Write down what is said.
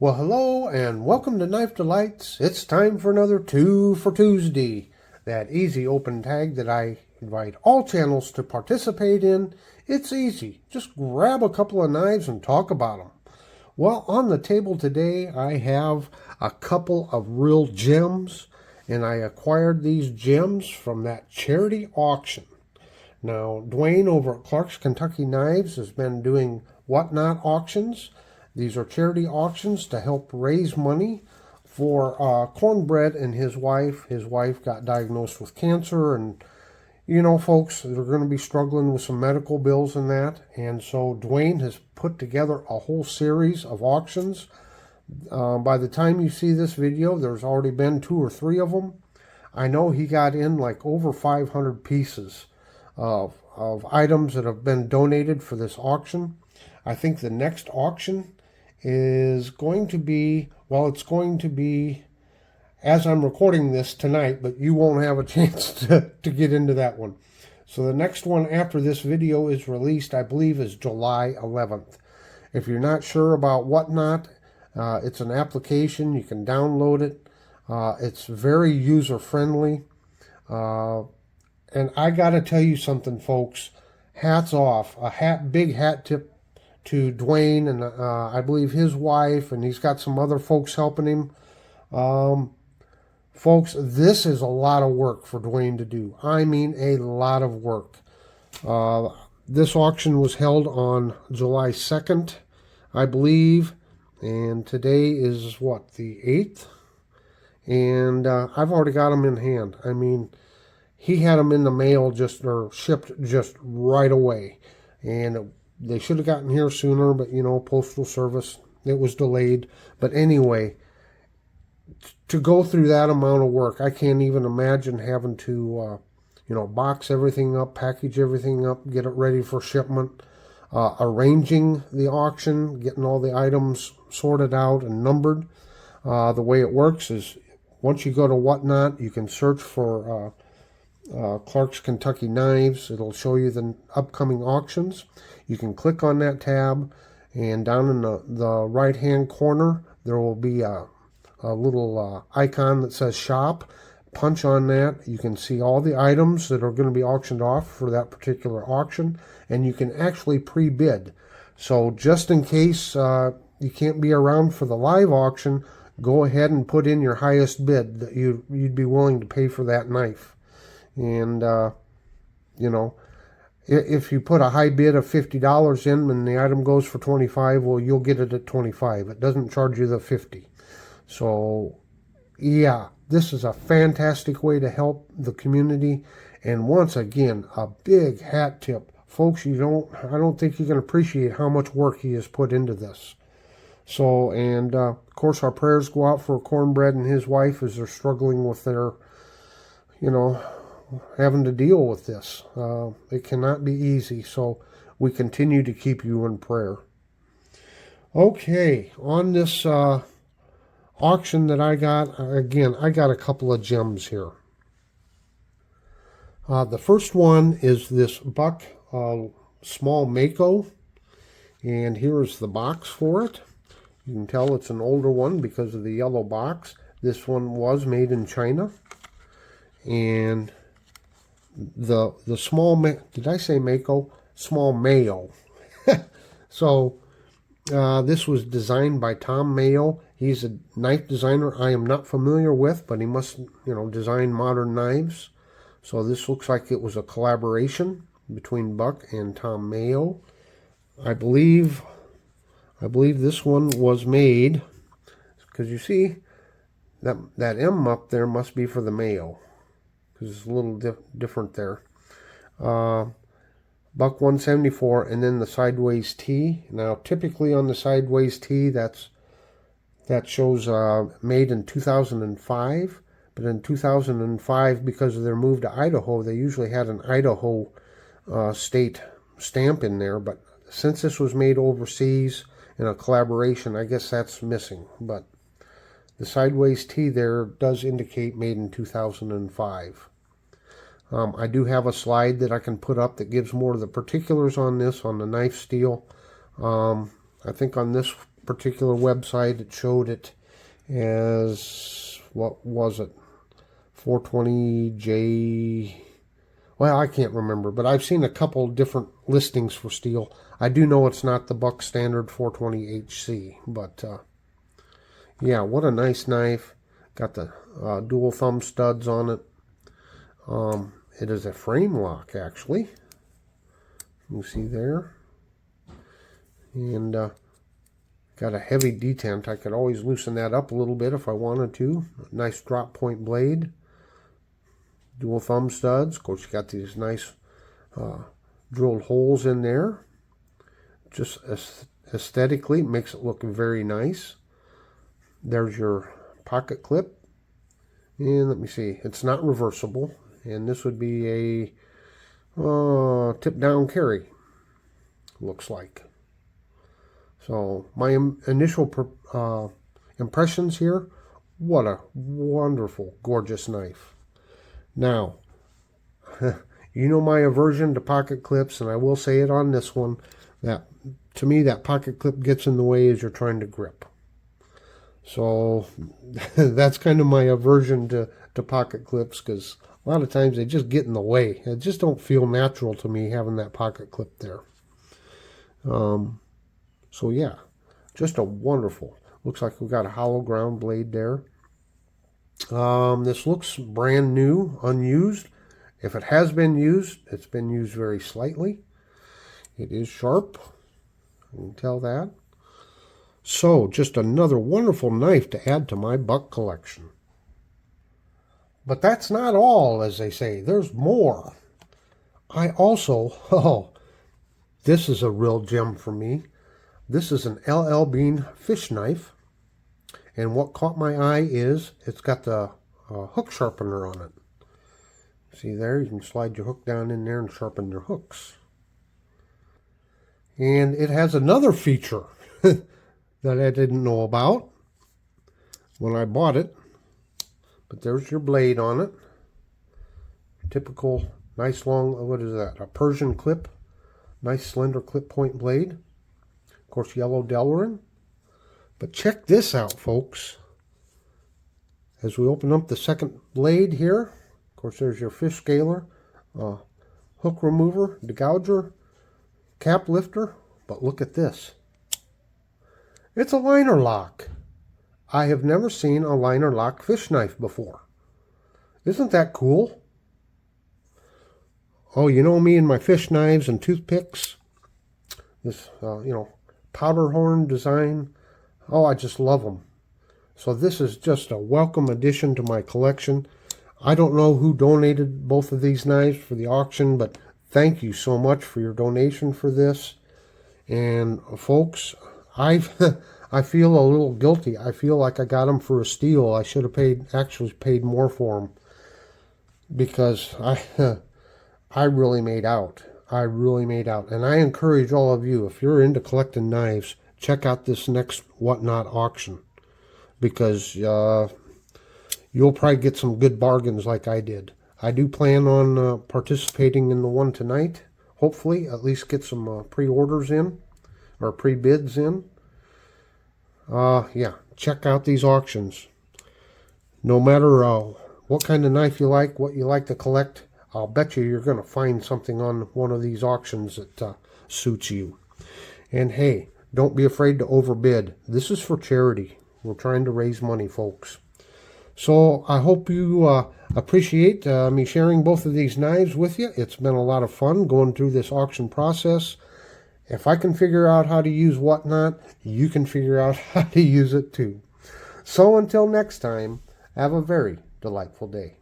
Well, hello and welcome to Knife Delights. It's time for another 2 for Tuesday. That easy open tag that I invite all channels to participate in. It's easy. Just grab a couple of knives and talk about them. Well, on the table today, I have a couple of real gems, and I acquired these gems from that charity auction. Now, Dwayne over at Clark's Kentucky Knives has been doing Whatnot auctions. These are charity auctions to help raise money for Cornbread and his wife. His wife got diagnosed with cancer, and you know, folks, they're going to be struggling with some medical bills and that. And so Dwayne has put together a whole series of auctions. By the time you see this video, there's already been 2 or 3 of them. I know he got in like over 500 pieces of items that have been donated for this auction. I think the next auction is going to be, well, it's going to be as I'm recording this tonight, but you won't have a chance to get into that one. So the next one after this video is released, I believe, is July 11th. If you're not sure about Whatnot, it's an application. You can download it. It's very user-friendly. And I got to tell you something, folks. Hats off. Big hat tip to Dwayne and I believe his wife, and he's got some other folks helping him. Folks, this is a lot of work for Dwayne to do. I mean, a lot of work. This auction was held on July 2nd, I believe, and today is, what, the 8th? And I've already got them in hand. I mean, he had them in the mail or shipped just right away. And they should have gotten here sooner, but, you know, postal service, it was delayed. But anyway, to go through that amount of work, I can't even imagine having to, box everything up, package everything up, get it ready for shipment, arranging the auction, getting all the items sorted out and numbered. The way it works is once you go to Whatnot, you can search for Clark's Kentucky Knives. It'll show you the upcoming auctions. You can click on that tab, and down in the right hand corner there will be a little icon that says shop. Punch on that. You can see all the items that are going to be auctioned off for that particular auction, and you can actually pre-bid. So just in case you can't be around for the live auction, go ahead and put in your highest bid that you'd be willing to pay for that knife. And if you put a high bid of $50 in and the item goes for $25, well, you'll get it at $25. It doesn't charge you the $50. So, yeah, this is a fantastic way to help the community. And once again, a big hat tip. Folks, I don't think you can appreciate how much work he has put into this. So, and of course, our prayers go out for Cornbread and his wife as they're struggling with their, having to deal with this. It cannot be easy, so we continue to keep you in prayer. Okay, on this auction that I got, again, I got a couple of gems here. The first one is this buck small Mako, and here is the box for it. You can tell it's an older one because of the yellow box. This one was made in China, and the small, did I say Mako? Small Mayo. So this was designed by Tom Mayo. He's a knife designer I am not familiar with, but he must, design modern knives. So this looks like it was a collaboration between Buck and Tom Mayo. I believe this one was made, because you see that M up there must be for the Mayo, because it's a little different there. Buck 174, and then the sideways T. Now, typically on the sideways T, that shows made in 2005. But in 2005, because of their move to Idaho, they usually had an Idaho state stamp in there. But since this was made overseas in a collaboration, I guess that's missing. But the sideways T there does indicate made in 2005. I do have a slide that I can put up that gives more of the particulars on this, on the knife steel. I think on this particular website, it showed it as, what was it, 420J. Well, I can't remember, but I've seen a couple different listings for steel. I do know it's not the Buck Standard 420HC, but yeah, what a nice knife. Got the dual thumb studs on it. It is a frame lock, actually. You see there. And got a heavy detent. I could always loosen that up a little bit if I wanted to. Nice drop point blade. Dual thumb studs. Of course, you got these nice drilled holes in there. Just aesthetically, it makes it look very nice. There's your pocket clip. And let me see, it's not reversible. And this would be a tip down carry, looks like. So my initial impressions here, what a wonderful, gorgeous knife. Now, you know my aversion to pocket clips, and I will say it on this one, that to me that pocket clip gets in the way as you're trying to grip. So that's kind of my aversion to pocket clips, because a lot of times they just get in the way. It just don't feel natural to me having that pocket clip there. So yeah, just a wonderful. Looks like we've got a hollow ground blade there. This looks brand new, unused. If it has been used, it's been used very slightly. It is sharp. You can tell that. So, just another wonderful knife to add to my Buck collection. But that's not all, as they say. There's more. I also, this is a real gem for me. This is an LLBAN fish knife. And what caught my eye is it's got the hook sharpener on it. See there? You can slide your hook down in there and sharpen your hooks. And it has another feature that I didn't know about when I bought it. But there's your blade on it. Typical nice long, what is that? A Persian clip. Nice slender clip point blade. Of course, yellow Delrin. But check this out, folks. As we open up the second blade here, of course, there's your fish scaler, hook remover, degouger, cap lifter. But look at this. It's a liner lock. I have never seen a liner lock fish knife before. Isn't that cool? Oh, you know me and my fish knives and toothpicks. This, powder horn design. Oh, I just love them. So this is just a welcome addition to my collection. I don't know who donated both of these knives for the auction, but thank you so much for your donation for this. And folks, I feel a little guilty. I feel like I got them for a steal. I should have actually paid more for them, because I really made out. I really made out. And I encourage all of you, if you're into collecting knives, check out this next Whatnot auction, because you'll probably get some good bargains like I did. I do plan on participating in the one tonight. Hopefully, at least get some pre-orders in, or pre-bids in. Yeah, check out these auctions. No matter what kind of knife you like, what you like to collect, I'll bet you're going to find something on one of these auctions that suits you. And hey, don't be afraid to overbid. This is for charity. We're trying to raise money, folks. So I hope you appreciate me sharing both of these knives with you. It's been a lot of fun going through this auction process. If I can figure out how to use Whatnot, you can figure out how to use it too. So until next time, have a very delightful day.